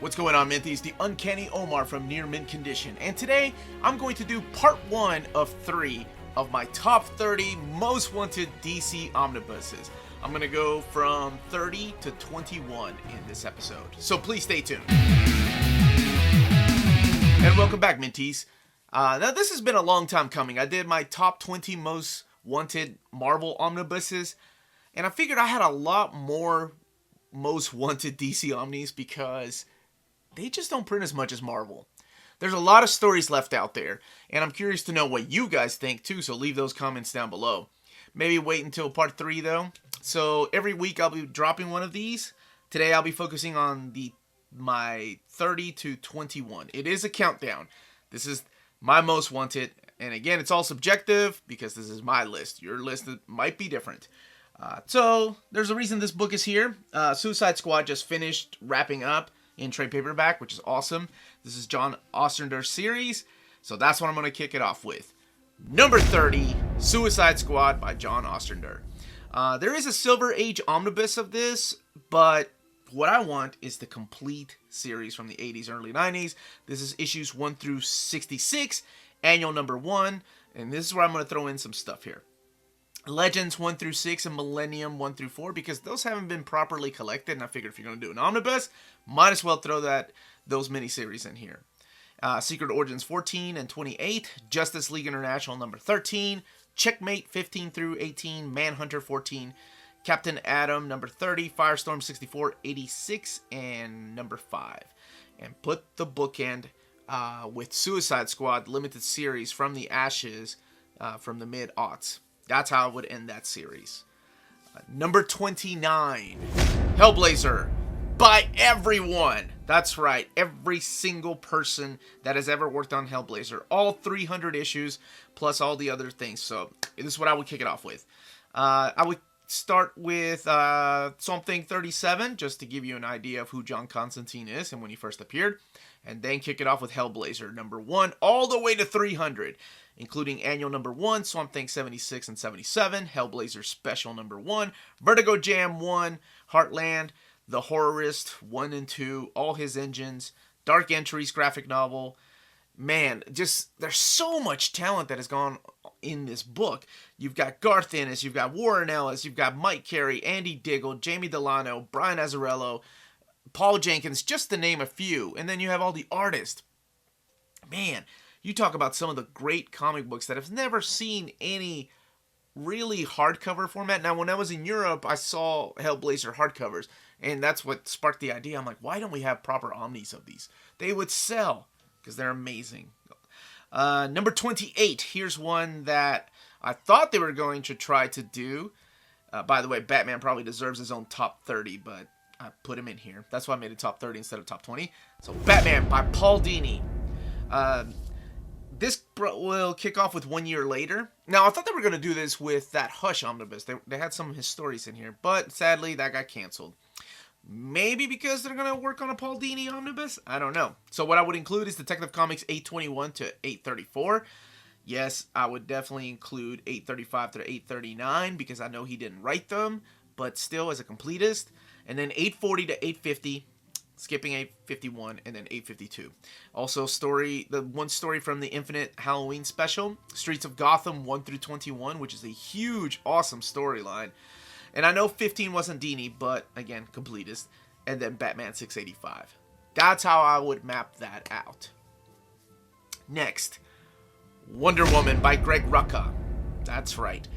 What's going on, Minties? The Uncanny Omar from Near Mint Condition, and today I'm going to do part 1 of 3 of my top 30 Most Wanted DC Omnibuses. I'm going to go from 30 to 21 in this episode, so please stay tuned. And welcome back, Minties. Now this has been a long time coming. I did my top 20 Most Wanted Marvel Omnibuses, and I figured I had a lot more Most Wanted DC Omnis because they just don't print as much as Marvel. There's a lot of stories left out there, and I'm curious to know what you guys think too, so leave those comments down below. Maybe wait until part 3 though. So every week I'll be dropping one of these. Today I'll be focusing on my 30 to 21. It is a countdown. This is my Most Wanted, and again, it's all subjective because this is my list. Your list might be different. So there's a reason this book is here. Suicide Squad just finished wrapping up in trade paperback, which is awesome. This is John Ostrander's series, so that's what I'm going to kick it off with. Number 30, Suicide Squad by John Ostrander. There is a Silver Age omnibus of this, but what I want is the complete series from the 80s, early 90s. This is issues 1 through 66, annual number 1, and this is where I'm going to throw in some stuff here. Legends 1 through 6 and Millennium 1 through 4, because those haven't been properly collected, and I figured if you're going to do an omnibus, might as well throw those miniseries in here. Secret Origins 14 and 28, Justice League International number 13, Checkmate 15 through 18, Manhunter 14, Captain Atom number 30, Firestorm 64, 86, and number 5. And put the bookend with Suicide Squad limited series from the Ashes from the mid-aughts. That's how I would end that series. Number 29, Hellblazer, by everyone. That's right, every single person that has ever worked on Hellblazer. All 300 issues, plus all the other things. So, this is what I would kick it off with. I would start with Swamp Thing 37, just to give you an idea of who John Constantine is and when he first appeared. And then kick it off with Hellblazer, number 1, all the way to 300. Including annual number 1, Swamp Thing 76 and 77, Hellblazer Special number 1, Vertigo Jam 1, Heartland, The Horrorist 1 and 2, all his engines, Dark Entries graphic novel. Man, just there's so much talent that has gone in this book. You've got Garth Ennis, you've got Warren Ellis, you've got Mike Carey, Andy Diggle, Jamie Delano, Brian Azzarello, Paul Jenkins, just to name a few. And then you have all the artists. Man, you talk about some of the great comic books that have never seen any really hardcover format. Now, when I was in Europe, I saw Hellblazer hardcovers, and that's what sparked the idea. I'm like, why don't we have proper omnis of these? They would sell, because they're amazing. Number 28, here's one that I thought they were going to try to do. By the way, Batman probably deserves his own top 30, but I put him in here. That's why I made it top 30 instead of top 20. So, Batman by Paul Dini. This will kick off with 1 year later. Now, I thought they were going to do this with that Hush omnibus. They had some of his stories in here, but sadly, that got canceled. Maybe because they're going to work on a Paul Dini omnibus? I don't know. So what I would include is Detective Comics 821 to 834. Yes, I would definitely include 835 to 839 because I know he didn't write them, but still as a completist. And then 840 to 850. Skipping 851 and then 852. Also, the one story from the Infinite Halloween special, Streets of Gotham 1 through 21, which is a huge, awesome storyline. And I know 15 wasn't Dini, but again, completist. And then Batman 685. That's how I would map that out. Next, Wonder Woman by Greg Rucka. That's right.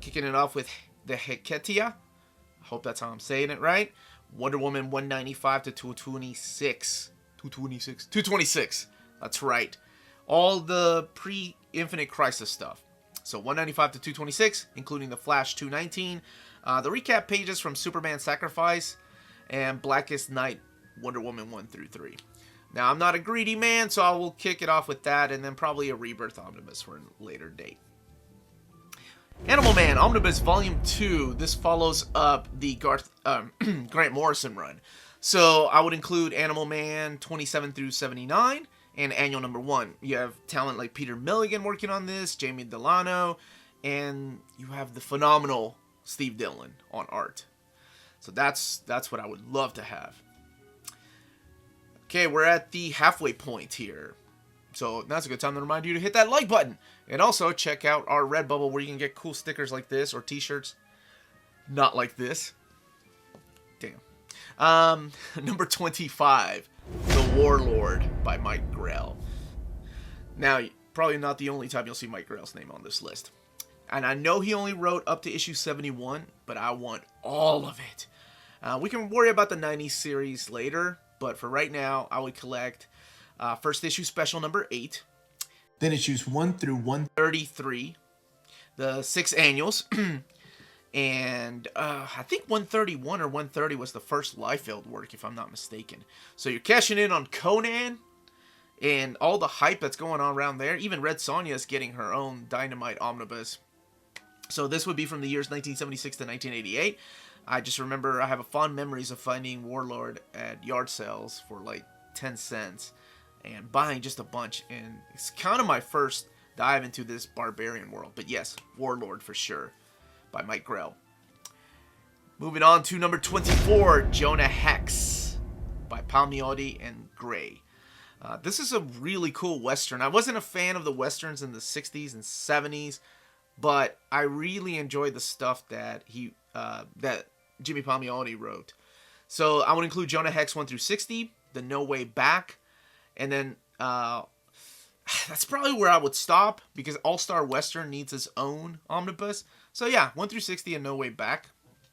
Kicking it off with the Heketia. I hope that's how I'm saying it right. Wonder Woman 195 to 226. 226. That's right. All the pre-Infinite Crisis stuff. So 195 to 226, including the Flash 219. The recap pages from Superman Sacrifice and Blackest Night, Wonder Woman 1 through 3. Now, I'm not a greedy man, so I will kick it off with that, and then probably a Rebirth Omnibus for a later date. Animal Man Omnibus Volume 2. This follows up the Grant Morrison run. So I would include Animal Man 27 through 79 and annual number 1. You have talent like Peter Milligan working on this, Jamie Delano, and you have the phenomenal Steve Dillon on art. So that's what I would love to have. Okay, we're at the halfway point here. So now's a good time to remind you to hit that like button. And also check out our Redbubble where you can get cool stickers like this or t-shirts. Not like this. Damn. Number 25, The Warlord by Mike Grell. Now, probably not the only time you'll see Mike Grell's name on this list. And I know he only wrote up to issue 71, but I want all of it. We can worry about the 90s series later, but for right now, I would collect first issue special number 8, then issues 1 through 133, the 6 annuals, and I think 131 or 130 was the first Liefeld work, if I'm not mistaken. So you're cashing in on Conan and all the hype that's going on around there. Even Red Sonja is getting her own Dynamite Omnibus. So this would be from the years 1976 to 1988. I just remember I have fond memories of finding Warlord at yard sales for like 10 cents and buying just a bunch. And it's kind of my first dive into this barbarian world. But yes, Warlord for sure by Mike Grell. Moving on to number 24, Jonah Hex by Palmiotti and Gray. This is a really cool Western. I wasn't a fan of the Westerns in the 60s and 70s. But I really enjoyed the stuff that that Jimmy Palmiotti wrote. So I would include Jonah Hex 1 through 60, the No Way Back, and then that's probably where I would stop because All Star Western needs its own omnibus. So yeah, 1 through 60 and No Way Back.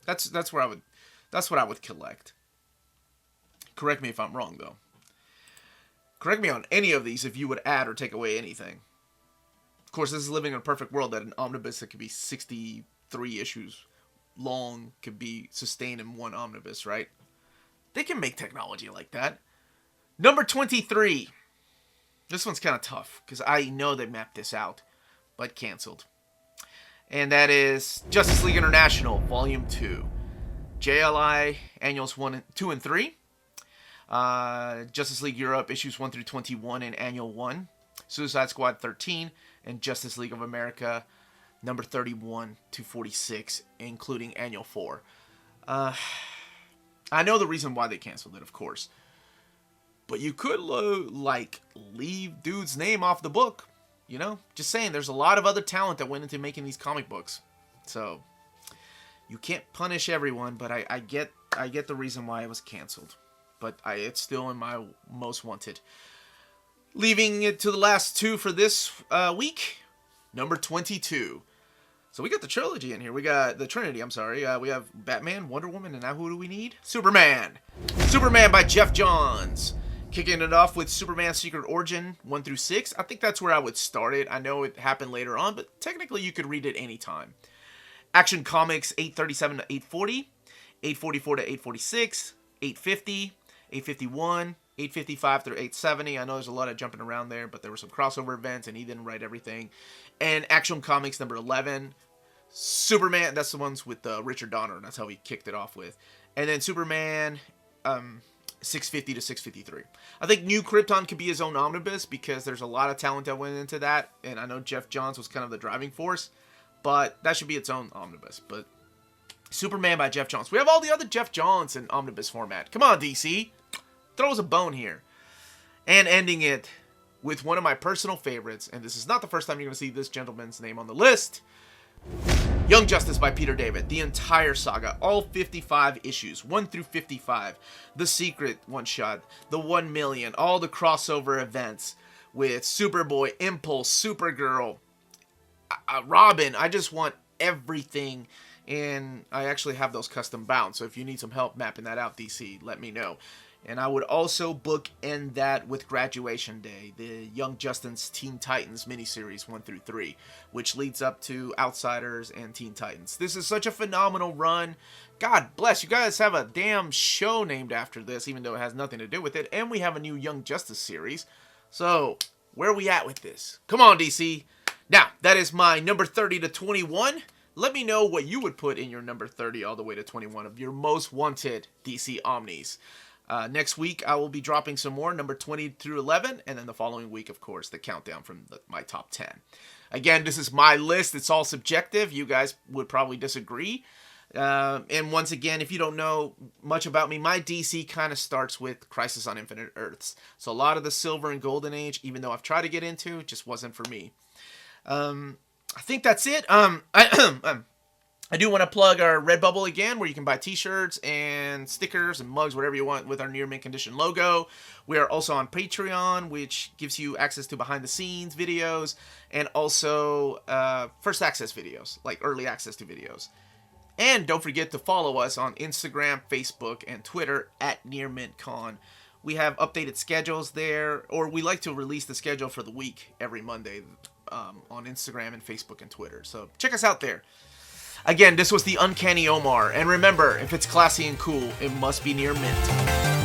That's what I would collect. Correct me if I'm wrong though. Correct me on any of these if you would add or take away anything. Of course, this is living in a perfect world that an omnibus that could be 63 issues long could be sustained in one omnibus, right? They can make technology like that. Number 23. This one's kind of tough because I know they mapped this out, but canceled. And that is Justice League International, Volume 2. JLI Annuals 2 and 3. Justice League Europe, Issues 1 through 21 in Annual 1. Suicide Squad 13. And Justice League of America, number 31 to 46, including Annual 4. I know the reason why they canceled it, of course. But you could, leave dude's name off the book. You know? Just saying, there's a lot of other talent that went into making these comic books. So, you can't punish everyone, but I get the reason why it was canceled. But it's still in my most wanted. Leaving it to the last two for this week, number 22. So we got the trilogy in here. We got the Trinity, I'm sorry. We have Batman, Wonder Woman, and now who do we need? Superman. Superman by Jeff Johns. Kicking it off with Superman Secret Origin 1 through 6. I think that's where I would start it. I know it happened later on, but technically you could read it anytime. Action Comics 837 to 840, 844 to 846, 850, 851, 855 through 870. I know there's a lot of jumping around there, but there were some crossover events, and he didn't write everything. And Action Comics number 11, Superman. That's the ones with Richard Donner, and that's how he kicked it off with. And then Superman 650 to 653. I think New Krypton could be his own omnibus because there's a lot of talent that went into that, and I know Jeff Johns was kind of the driving force, but that should be its own omnibus. But Superman by Jeff Johns. We have all the other Jeff Johns in omnibus format. Come on, DC. Throw us a bone here. And ending it with one of my personal favorites, and this is not the first time you're going to see this gentleman's name on the list, Young Justice by Peter David. The entire saga, all 55 issues, 1 through 55. The Secret one-shot, the 1 million, all the crossover events with Superboy, Impulse, Supergirl, Robin. I just want everything, and I actually have those custom bound, so if you need some help mapping that out, DC, let me know. And I would also bookend that with Graduation Day, the Young Justice Teen Titans miniseries 1 through 3, which leads up to Outsiders and Teen Titans. This is such a phenomenal run. God bless, you guys have a damn show named after this, even though it has nothing to do with it. And we have a new Young Justice series. So, where are we at with this? Come on, DC. Now, that is my number 30 to 21. Let me know what you would put in your number 30 all the way to 21 of your most wanted DC Omnis. Next week, I will be dropping some more, number 20 through 11, and then the following week, of course, the countdown from my top 10. Again, this is my list. It's all subjective. You guys would probably disagree. And once again, if you don't know much about me, my DC kind of starts with Crisis on Infinite Earths. So a lot of the Silver and Golden Age, even though I've tried to get into, just wasn't for me. I think that's it. I do want to plug our Redbubble again, where you can buy t-shirts and stickers and mugs, whatever you want, with our near mint condition logo. We are also on Patreon, which gives you access to behind-the-scenes videos and also first access videos, like early access to videos. And don't forget to follow us on Instagram, Facebook, and Twitter at NearMintCon. We have updated schedules there, or we like to release the schedule for the week every Monday on Instagram and Facebook and Twitter. So check us out there. Again, this was the Uncanny Omar. And remember, if it's classy and cool, it must be near mint.